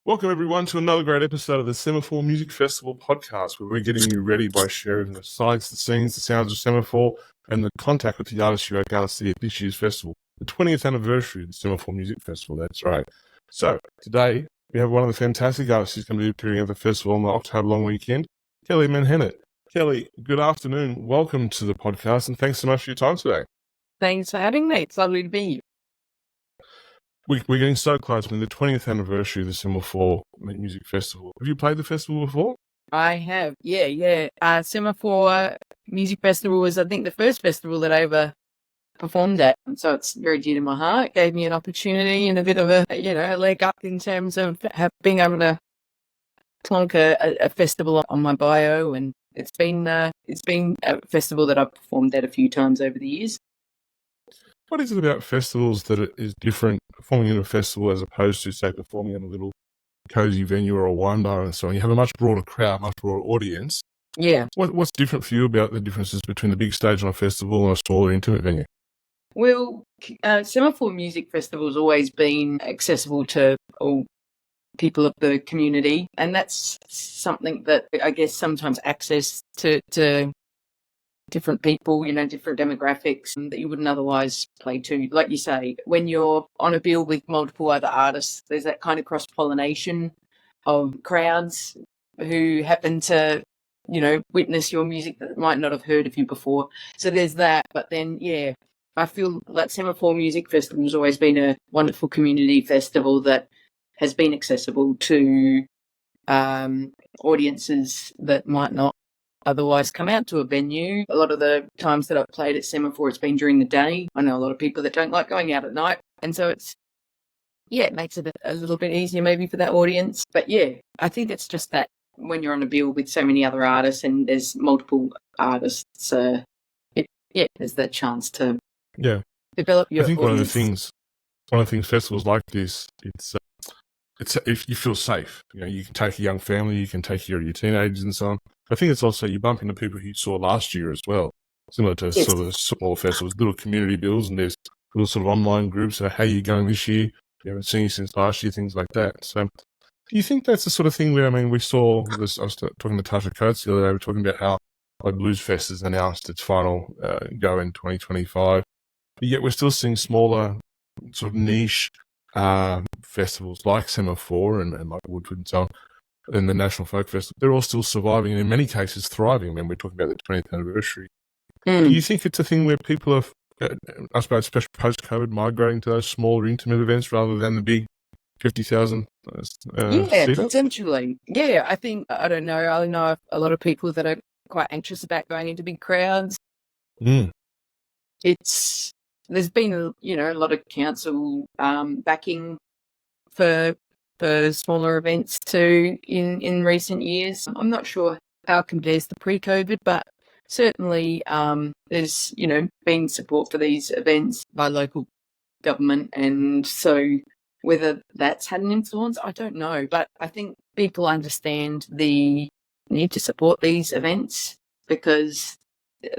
Welcome, everyone, to another great episode of the Semaphore Music Festival podcast, where we're getting you ready by sharing the sights, the scenes, the sounds of Semaphore, and the contact with the artists you are going to see at this year's festival, the 20th anniversary of the Semaphore Music Festival. That's right. So, today, we have one of the fantastic artists who's going to be appearing at the festival on the October long weekend, Kelly Menhennett. Kelly, good afternoon. Welcome to the podcast, and thanks so much for your time today. Thanks for having me. It's lovely to be here. We're getting so close to the 20th anniversary of the Semaphore Music Festival. Have you played the festival before? I have, yeah. Semaphore Music Festival was, I think, the first festival that I ever performed at. So it's very dear to my heart. It gave me an opportunity and a bit of a leg up in terms of being able to clunk a festival on my bio. And it's been a festival that I've performed at a few times over the years. What is it about festivals that it is different performing in a festival as opposed to, say, performing in a little cozy venue or a wine bar and so on? You have a much broader crowd, much broader audience. Yeah. What's different for you about the differences between the big stage on a festival and a smaller, intimate venue? Well, Semaphore Music Festival has always been accessible to all people of the community, and that's something that I guess sometimes access to different people, different demographics that you wouldn't otherwise play to. Like you say, when you're on a bill with multiple other artists, there's that kind of cross-pollination of crowds who happen to, witness your music that might not have heard of you before. So there's that. But then, I feel like Semaphore Music Festival has always been a wonderful community festival that has been accessible to audiences that might not otherwise come out to a venue. A lot of the times that I've played at Semaphore, it's been during the day. I know a lot of people that don't like going out at night. And so it makes it a little bit easier maybe for that audience. But I think it's just that when you're on a bill with so many other artists and there's multiple artists, there's that chance to develop your audience. One of the things festivals like this, it's if you feel safe. You can take a young family, you can take your teenagers and so on. I think it's also you bump into people who you saw last year as well, similar to sort of small festivals, little community bills, and there's little sort of online groups of how are you going this year? You haven't seen you since last year, things like that. So do you think that's the sort of thing where, we saw this, I was talking to Tasha Coates the other day, we were talking about how Blues Fest has announced its final go in 2025, but yet we're still seeing smaller sort of niche festivals like Semaphore and like Woodford and so on, and the National Folk Festival. They're all still surviving and in many cases thriving. We're talking about the 20th anniversary. Do you think it's a thing where people are, I suppose, especially post-COVID, migrating to those smaller, intimate events rather than the big 50,000 seater? Potentially. Yeah, I think, I don't know, I know a lot of people that are quite anxious about going into big crowds. There's been a lot of council backing for smaller events too in recent years. I'm not sure how it compares to pre-COVID, but certainly there's been support for these events by local government, and so whether that's had an influence, I don't know. But I think people understand the need to support these events because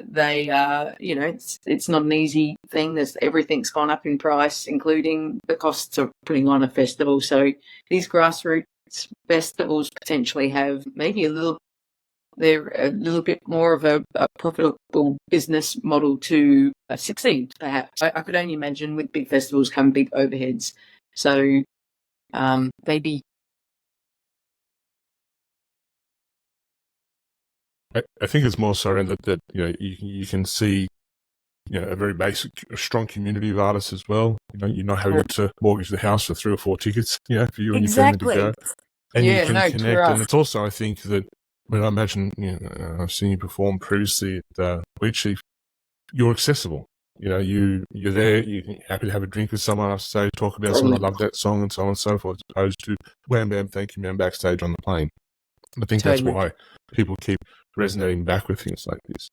they are, it's not an easy thing. Everything's gone up in price, including the costs of putting on a festival. So these grassroots festivals potentially have maybe they're a little bit more of a profitable business model to succeed, perhaps. I could only imagine with big festivals come big overheads. So maybe. I think it's more so that you can see a very basic, a strong community of artists as well. You're not having to mortgage the house for 3 or 4 tickets, for you and your family to go. And you can connect. And it's also, I think that when I imagine, I've seen you perform previously at Wheat Chief, you're accessible. You're there, you're happy to have a drink with someone off stage, talk about someone, I love that song and so on and so forth, as opposed to wham bam, thank you man, backstage on the plane. I think that's why people keep resonating back with things like this.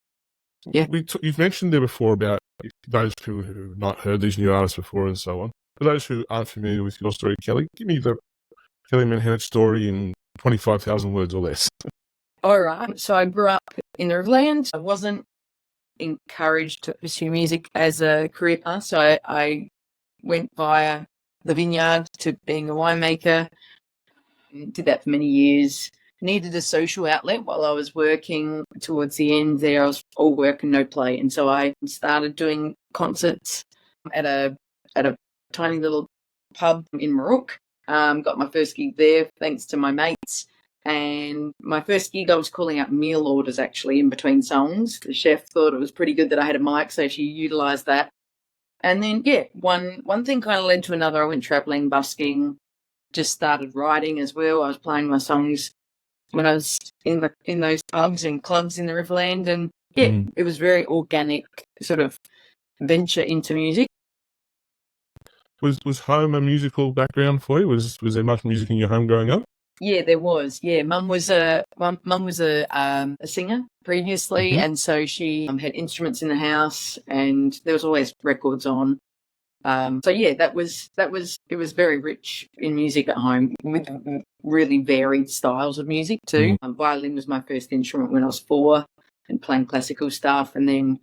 Yeah. You've mentioned there before about those people who have not heard these new artists before and so on. For those who aren't familiar with your story, Kelly, give me the Kelly Menhennett story in 25,000 words or less. All right. So I grew up in the Riverland. I wasn't encouraged to pursue music as a career path, so I went via the vineyard to being a winemaker. Did that for many years. Needed a social outlet while I was working. Towards the end there, I was all work and no play. And so I started doing concerts at a tiny little pub in Marook. Got my first gig there thanks to my mates. And my first gig, I was calling out meal orders actually in between songs. The chef thought it was pretty good that I had a mic, so she utilised that. And then, one thing kind of led to another. I went travelling, busking, just started writing as well. I was playing my songs when I was in those pubs and clubs in the Riverland. And, it was very organic sort of venture into music. Was home a musical background for you? Was there much music in your home growing up? Yeah, there was. Yeah, Mum was a singer previously, and so she had instruments in the house, and there was always records on. So yeah, it was very rich in music at home with really varied styles of music too. Violin was my first instrument when I was 4, and playing classical stuff, and then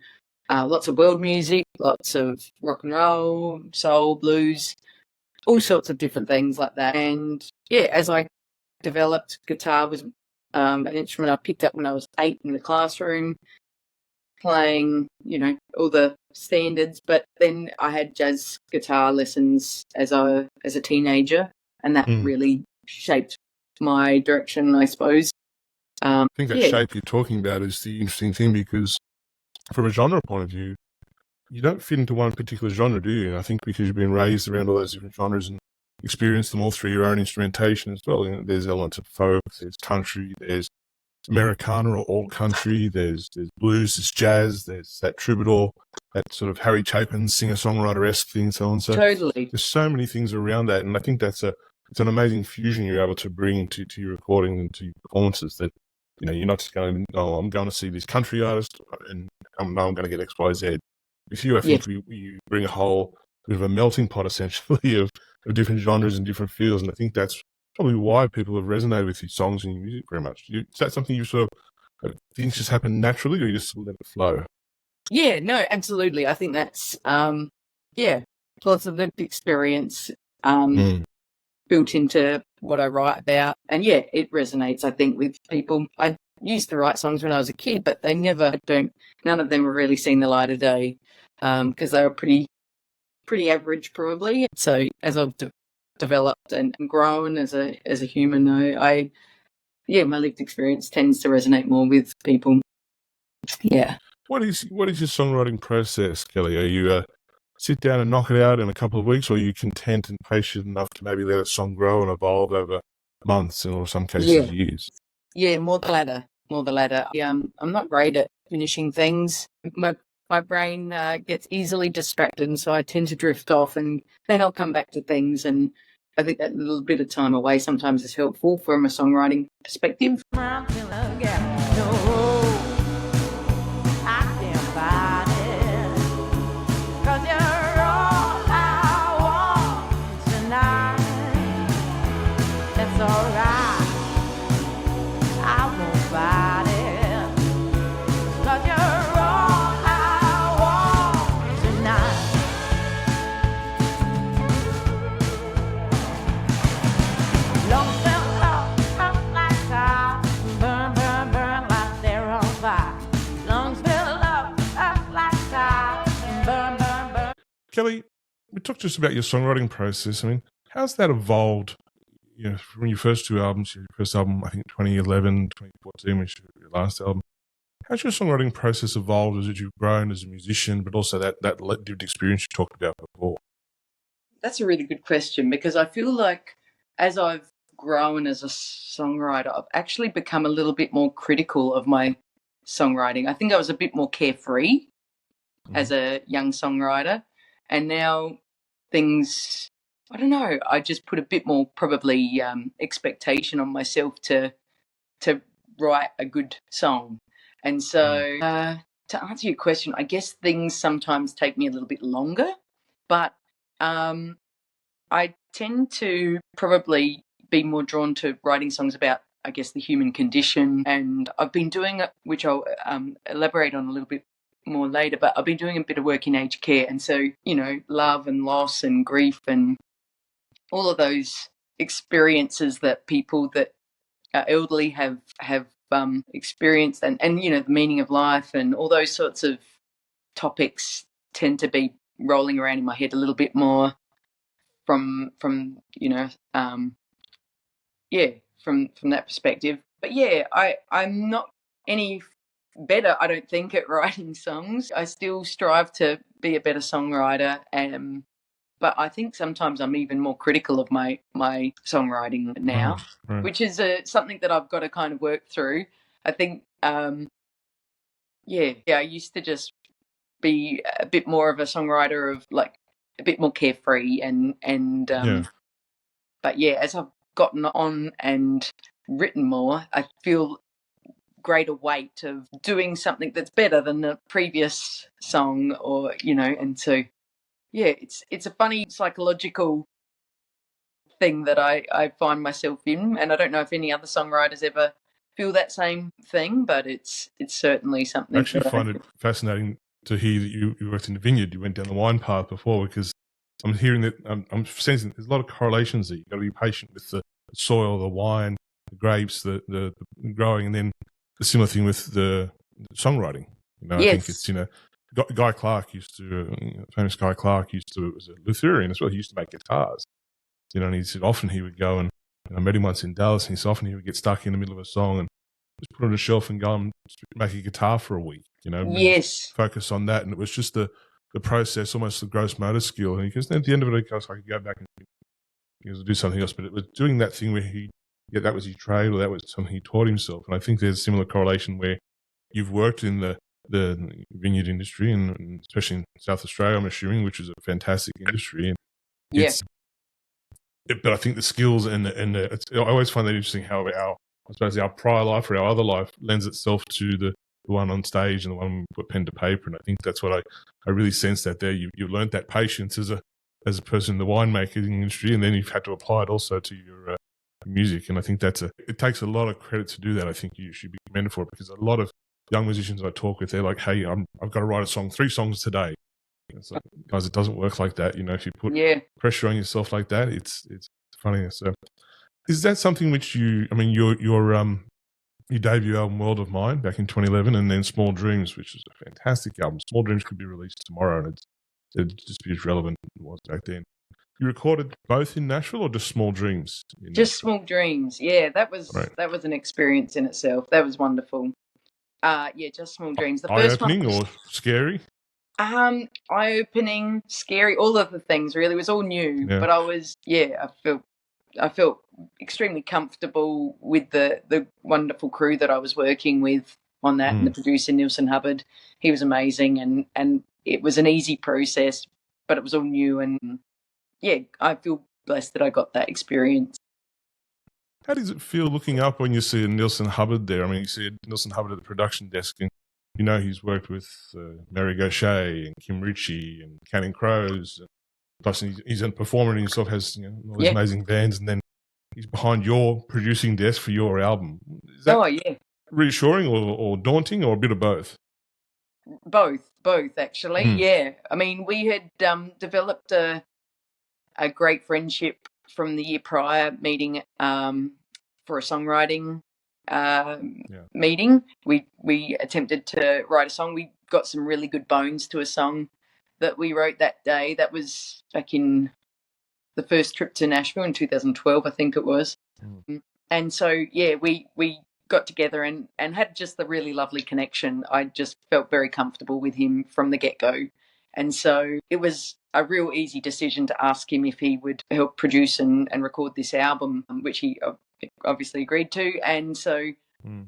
lots of world music, lots of rock and roll, soul, blues, all sorts of different things like that. And yeah, as I developed, guitar was an instrument I picked up when I was 8 in the classroom, playing, all the standards. But then I had jazz guitar lessons as a teenager, and that really shaped my direction, I suppose. I think that shape you're talking about is the interesting thing, because from a genre point of view, you don't fit into one particular genre, do you? And I think because you've been raised around all those different genres and experienced them all through your own instrumentation as well. There's elements of folk, there's country, there's Americana or alt country, there's blues, there's jazz, there's that troubadour, that sort of Harry Chapin singer-songwriter-esque thing, so on. So totally. There's so many things around that, and I think it's an amazing fusion you're able to bring to your recording and to your performances, that you're not just going, I'm going to see this country artist and I'm going to get X, Y, Z. With you, I think you bring a whole bit of a melting pot, essentially, of different genres and different feels, and I think that's probably why people have resonated with your songs and your music very much. Is that something you sort of things just happen naturally, or you just let it flow? Yeah, no, absolutely. I think that's lots of lived experience built into what I write about, and it resonates, I think, with people. I used to write songs when I was a kid, but none of them have really seen the light of day, because they were pretty average probably. So as I've developed and grown as a human, my lived experience tends to resonate more with people. Yeah. What is your songwriting process, Kelly? Are you sit down and knock it out in a couple of weeks, or are you content and patient enough to maybe let a song grow and evolve over months, and or some cases years? Yeah, more the latter. I'm not great at finishing things. My brain gets easily distracted, and so I tend to drift off, and then I'll come back to things. And I think that little bit of time away sometimes is helpful from a songwriting perspective. Kelly, we talked just about your songwriting process. I mean, how's that evolved? From your first 2 albums, your first album, I think 2011, 2014, which was your last album. How's your songwriting process evolved as you've grown as a musician, but also that lived experience you talked about before? That's a really good question, because I feel like as I've grown as a songwriter, I've actually become a little bit more critical of my songwriting. I think I was a bit more carefree as a young songwriter. And now things, I don't know, I just put a bit more probably expectation on myself to write a good song. And so to answer your question, I guess things sometimes take me a little bit longer, but I tend to probably be more drawn to writing songs about, I guess, the human condition. And I've been doing it, which I'll elaborate on a little bit more later, but I've been doing a bit of work in aged care, and so love and loss and grief and all of those experiences that people that are elderly have experienced, and you know, the meaning of life and all those sorts of topics tend to be rolling around in my head a little bit more from you know, yeah, from that perspective. But yeah, I'm not any better, I don't think, at writing songs. I still strive to be a better songwriter, but I think sometimes I'm even more critical of my songwriting now, Right. which is something that I've got to kind of work through. I think, yeah, I used to just be a bit more of a songwriter of like a bit more carefree and Yeah. but yeah, as I've gotten on and written more, I feel greater weight of doing something that's better than the previous song, or you know, and so yeah, it's a funny psychological thing that I find myself in, and I don't know if any other songwriters ever feel that same thing, but it's certainly I something actually that find it fascinating to hear that you worked in the vineyard, you went down the wine path before, because I'm hearing that, I'm sensing there's a lot of correlations there. You've got to be patient with the soil, the wine, the grapes, the growing, and then the similar thing with the songwriting. You know, I think it's, yes, you know, Guy Clark used to, famous Guy Clark was a Lutheran as well. He used to make guitars, you know, and he said often he would go and, I met him once in Dallas, and he said often he would get stuck in the middle of a song and just put it on a shelf and go and make a guitar for a week, you know, and just yes, focus on that. And it was just the process, almost the gross motor skill. And because at the end of it, I could go back and do something else. But it was doing that thing where that was his trade, or that was something he taught himself. And I think there's a similar correlation where you've worked in the vineyard industry, and especially in South Australia, I'm assuming, which is a fantastic industry. And yeah, but I think the skills I always find that interesting how our prior life or our other life lends itself to the one on stage and the one we put pen to paper. And I think that's what I really sense that there. You learned that patience as a person in the winemaking industry, and then you've had to apply it also to your music. And I think it takes a lot of credit to do that. I think you should be commended for it, because a lot of young musicians I talk with, they're like, hey, I've got to write a song, 3 songs today. It's like, guys, it doesn't work like that. You know, if you put yeah. pressure on yourself like that, it's funny. So is that something which your debut album, World of Mine, back in 2011, and then Small Dreams, which is a fantastic album. Small Dreams could be released tomorrow, and it'd just be as relevant as it was back then. You recorded both in Nashville, or just Small Dreams? Just Small Dreams. Yeah, that was Right. that was an experience in itself. That was wonderful. Yeah, just Small Dreams. The first one Eye-opening or scary? eye-opening, scary, all of the things really. It was all new, Yeah. but I felt extremely comfortable with the wonderful crew that I was working with on that, and the producer Nielsen Hubbard. He was amazing, and it was an easy process, but it was all new, and yeah, I feel blessed that I got that experience. How does it feel looking up when you see Nielsen Hubbard there? I mean, you see Nielsen Hubbard at the production desk, and you know he's worked with Mary Gaucher and Kim Ritchie and Counting Crows. Plus, he's a performer and himself, has all these amazing bands, and then he's behind your producing desk for your album. Is that reassuring or daunting, or a bit of both? Both actually. Yeah, I mean, we had developed a great friendship from the year prior, meeting for a songwriting meeting. We attempted to write a song. We got some really good bones to a song that we wrote that day. That was back in the first trip to Nashville in 2012, I think it was. And so, yeah, we got together and had just a really lovely connection. I just felt very comfortable with him from the get-go. And so it was a real easy decision to ask him if he would help produce and record this album, which he obviously agreed to. And so,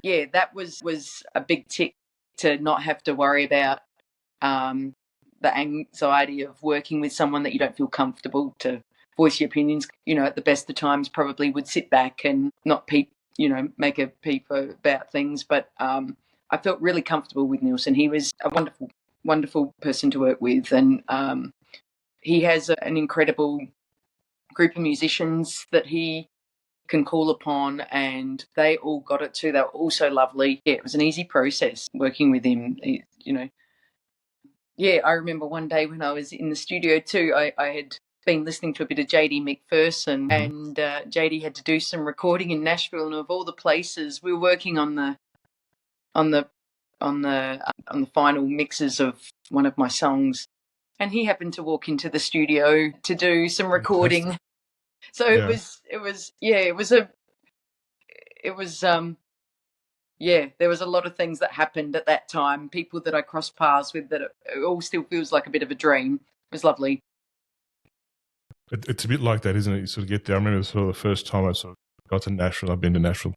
yeah, that was a big tick, to not have to worry about the anxiety of working with someone that you don't feel comfortable to voice your opinions. You know, at the best of times, probably would sit back and not make a peep about things. But I felt really comfortable with Nielsen. He was a wonderful, wonderful person to work with, and he has an incredible group of musicians that he can call upon, and they all got it too. They were all so lovely. Yeah, it was an easy process working with him. You know, yeah, I remember one day when I was in the studio too, I had been listening to a bit of JD McPherson, and JD had to do some recording in Nashville, and of all the places, we were working on the final mixes of one of my songs, and he happened to walk into the studio to do some recording. Fantastic. So Yeah. there was a lot of things that happened at that time, people that I crossed paths with, that it all still feels like a bit of a dream. It was lovely. It's a bit like that, isn't it? You sort of get there. I remember sort of the first time I sort of got to Nashville. I've been to Nashville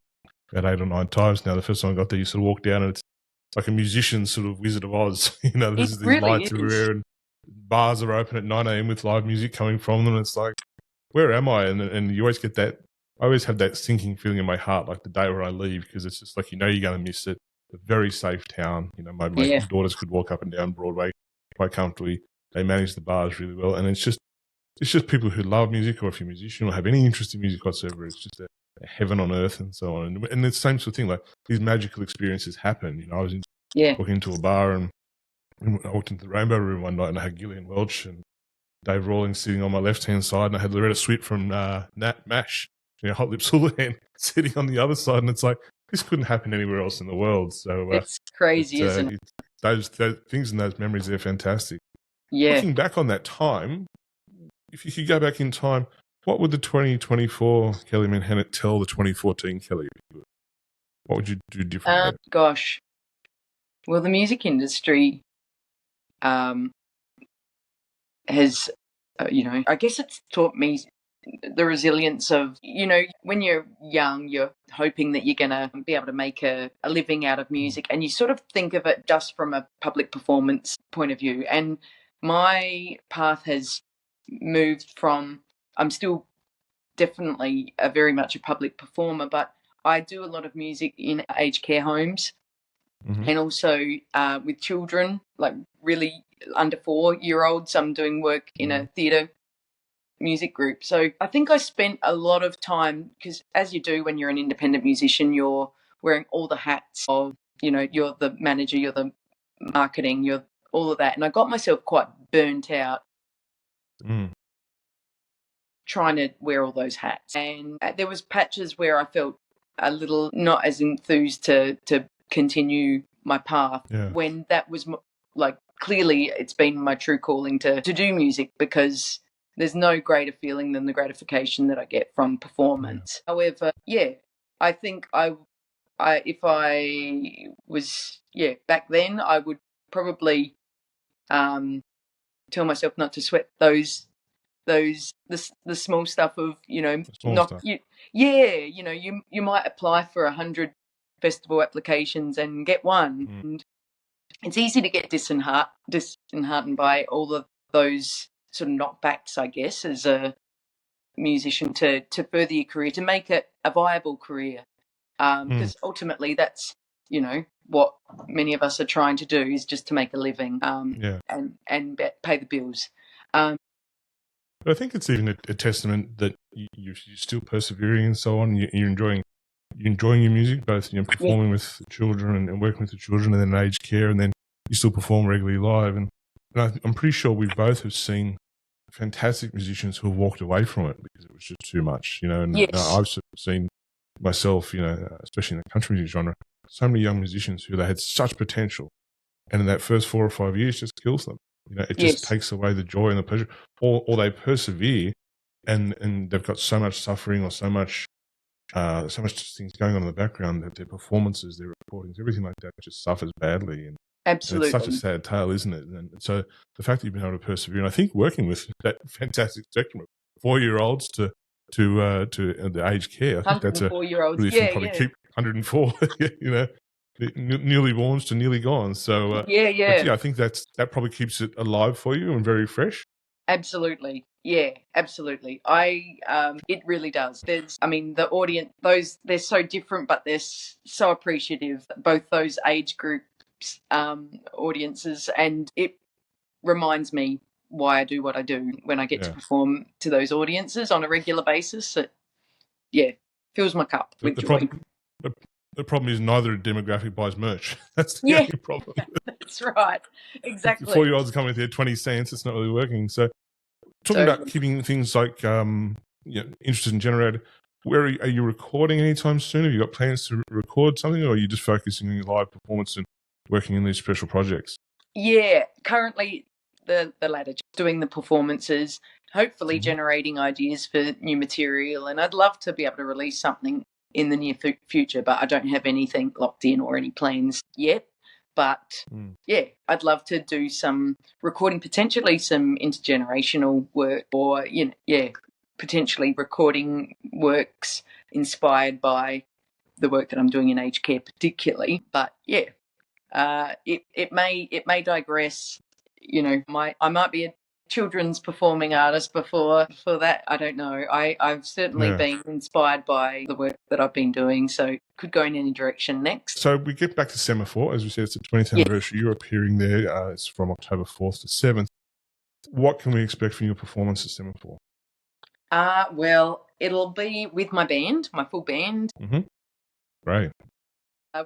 about 8 or 9 times now. The first time I got there, you sort of walk down and it's like a musician's sort of Wizard of Oz. There's these really lights is. everywhere, and bars are open at 9 a.m. with live music coming from them. And it's like, where am I? And you always get that. I always have that sinking feeling in my heart, like the day where I leave, because it's just like, you're going to miss it. A very safe town. My daughters could walk up and down Broadway quite comfortably. They manage the bars really well, and it's just people who love music, or if you're a musician or have any interest in music whatsoever, it's just a heaven on earth and so on. And it's the same sort of thing. Like, these magical experiences happen. I was walking into a bar, and I walked into the Rainbow Room one night, and I had Gillian Welch and Dave Rawlings sitting on my left-hand side, and I had Loretta Swit from MASH, Hot Lips Houlihan, sitting on the other side, and it's like, this couldn't happen anywhere else in the world. So it's crazy, isn't it? Those things and those memories, they're fantastic. Yeah. Looking back on that time, if you could go back in time, what would the 2024 Kelly Menhennett tell the 2014 Kelly? What would you do differently? Gosh. Well, the music industry has, I guess it's taught me the resilience of, when you're young, you're hoping that you're going to be able to make a living out of music, and you sort of think of it just from a public performance point of view. And my path has moved from, I'm still definitely very much a public performer, but I do a lot of music in aged care homes, and also with children, like really under 4-year-olds. I'm doing work in a theatre music group. So I think I spent a lot of time, because as you do when you're an independent musician, you're wearing all the hats of, you're the manager, you're the marketing, you're all of that. And I got myself quite burnt out trying to wear all those hats. And there was patches where I felt a little not as enthused to continue my path, when that was like, clearly it's been my true calling to do music, because there's no greater feeling than the gratification that I get from performance. However, I think if I was back then, I would probably tell myself not to sweat the small stuff of, you might apply for 100 festival applications and get one. And it's easy to get disheartened by all of those sort of knockbacks, I guess, as a musician, to further your career, to make it a viable career. Because ultimately that's, what many of us are trying to do, is just to make a living and pay the bills. But I think it's even a testament that you're still persevering and so on. You're enjoying your music, both performing with children and working with the children, and then aged care, and then you still perform regularly live. And I'm pretty sure we both have seen fantastic musicians who have walked away from it because it was just too much, And I've seen myself, especially in the country music genre, so many young musicians who they had such potential, and in that first 4 or 5 years just kills them. It just takes away the joy and the pleasure. Or they persevere, and they've got so much suffering or so much things going on in the background that their performances, their recordings, everything like that just suffers badly. And absolutely, and it's such a sad tale, isn't it? And so the fact that you've been able to persevere, and I think working with that fantastic spectrum of 4-year-olds to the aged care, I think that's a really probably keep 104, newly borns to nearly gone. So I think that probably keeps it alive for you and very fresh. Absolutely. Yeah, absolutely. It really does. The audience, they're so different, but they're so appreciative, both those age groups, audiences, and it reminds me why I do what I do when I get to perform to those audiences on a regular basis. It fills my cup with joy. The problem is neither demographic buys merch. That's the only problem. That's right. Exactly. 4-year-olds are coming with their 20 cents. It's not really working. So talking about keeping things like interested and generated. Where are you recording anytime soon? Have you got plans to record something, or are you just focusing on your live performance and working in these special projects? Yeah, currently the latter, just doing the performances, hopefully generating ideas for new material. And I'd love to be able to release something in the near future, but I don't have anything locked in or any plans yet. But yeah, I'd love to do some recording, potentially some intergenerational work, or potentially recording works inspired by the work that I'm doing in aged care, particularly. But yeah, it may digress. I might be a children's performing artist before that. I don't know. I've certainly been inspired by the work that I've been doing, so could go in any direction next. So we get back to Semaphore. As we said, it's the 20th anniversary. You're appearing there. It's from October 4th to 7th. What can we expect from your performance at Semaphore? Well, it'll be with my band, my full band. Right.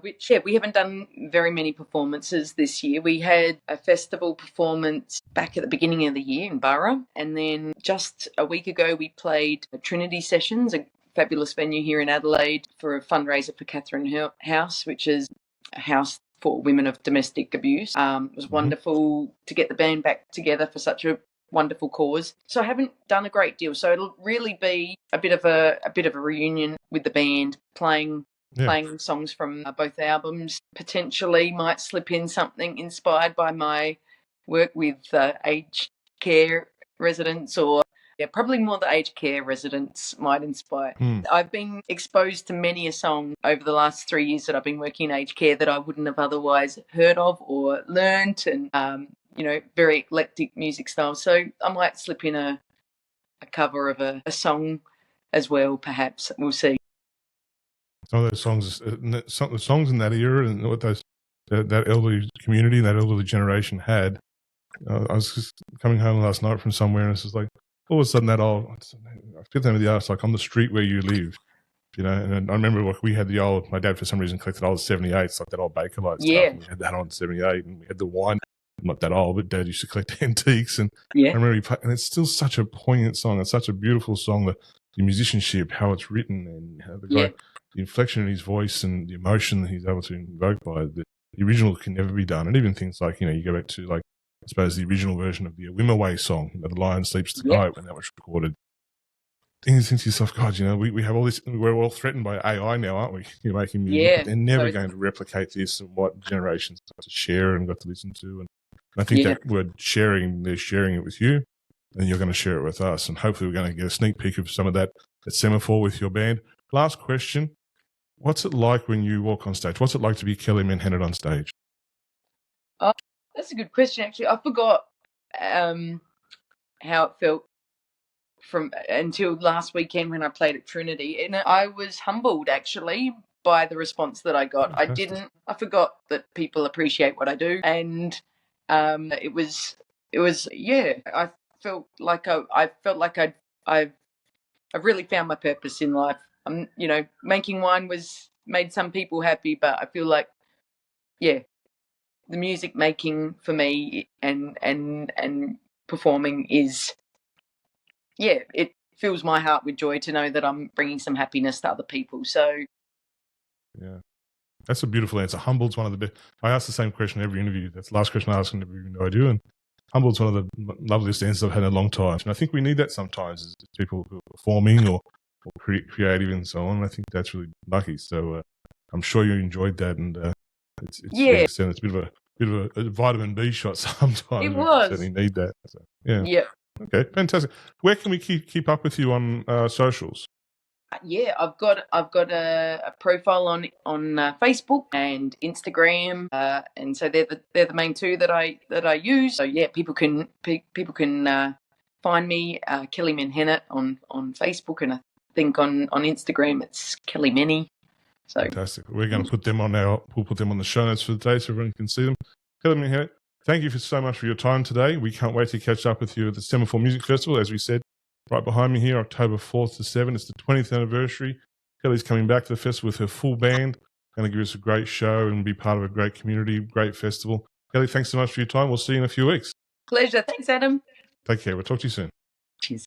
Which, we haven't done very many performances this year. We had a festival performance back at the beginning of the year in Borough, and then just a week ago we played Trinity Sessions, a fabulous venue here in Adelaide, for a fundraiser for Catherine House, which is a house for women of domestic abuse. It was wonderful to get the band back together for such a wonderful cause. So I haven't done a great deal. So it'll really be a bit of a reunion with the band, playing songs from both albums. Potentially might slip in something inspired by my work with aged care residents, or probably more the aged care residents might inspire. I've been exposed to many a song over the last 3 years that I've been working in aged care that I wouldn't have otherwise heard of or learnt, and very eclectic music styles. So I might slip in a cover of a song as well, perhaps. We'll see. Some of those songs, the songs in that era, and what that elderly community, that elderly generation had. I was just coming home last night from somewhere, and it's just like all of a sudden I forget the name of the artist, like On the Street Where You Live, And I remember we had my dad for some reason collected old 78s, like that old Bakelite stuff. And we had that on 78, and we had the wine. I'm not that old, but Dad used to collect antiques, and I remember and it's still such a poignant song. It's such a beautiful song. The musicianship, how it's written, and how the inflection in his voice and the emotion that he's able to invoke by it. The original can never be done. And even things like, you go back to, like, I suppose the original version of the Wimaway song, The Lion Sleeps Tonight, when that was recorded. Things to yourself, God, we have all this, we're all threatened by AI now, aren't we? You're making music, but they're never going to replicate this and what generations got to share and got to listen to. And I think that word sharing, they're sharing it with you, and you're going to share it with us. And hopefully we're going to get a sneak peek of some of that at Semaphore with your band. Last question. What's it like when you walk on stage? What's it like to be Kelly Menhennett on stage? Oh, that's a good question, actually. I forgot how it felt until last weekend when I played at Trinity. And I was humbled, actually, by the response that I got. Fantastic. I forgot that people appreciate what I do. And it was I felt like I've really found my purpose in life. Making wine made some people happy, but I feel like, the music making for me and performing is, it fills my heart with joy to know that I'm bringing some happiness to other people. So, yeah. That's a beautiful answer. Humbled's one of the best. I ask the same question every interview. That's the last question I ask in every interview I do. And Humbled's one of the loveliest answers I've had in a long time. And I think we need that sometimes as people who are performing or creative and so on. I think that's really lucky. So I'm sure you enjoyed that. And it's a bit of a vitamin B shot sometimes. It was. We certainly need that. So, yeah. Okay, fantastic. Where can we keep up with you on socials? I've got a profile on Facebook and Instagram, and so they're the main two that I use. So people can find me, Kelly Menhennett on Facebook, and I think on Instagram it's Kelly Menny. So fantastic. We're going to put them on we'll put them on the show notes for the day so everyone can see them. Kelly Menhennett, thank you so much for your time today. We can't wait to catch up with you at the Semaphore Music Festival, as we said. Right behind me here, October 4th to 7th. It's the 20th anniversary. Kelly's coming back to the festival with her full band. Going to give us a great show and be part of a great community, great festival. Kelly, thanks so much for your time. We'll see you in a few weeks. Pleasure. Thanks, Adam. Take care. We'll talk to you soon. Cheers.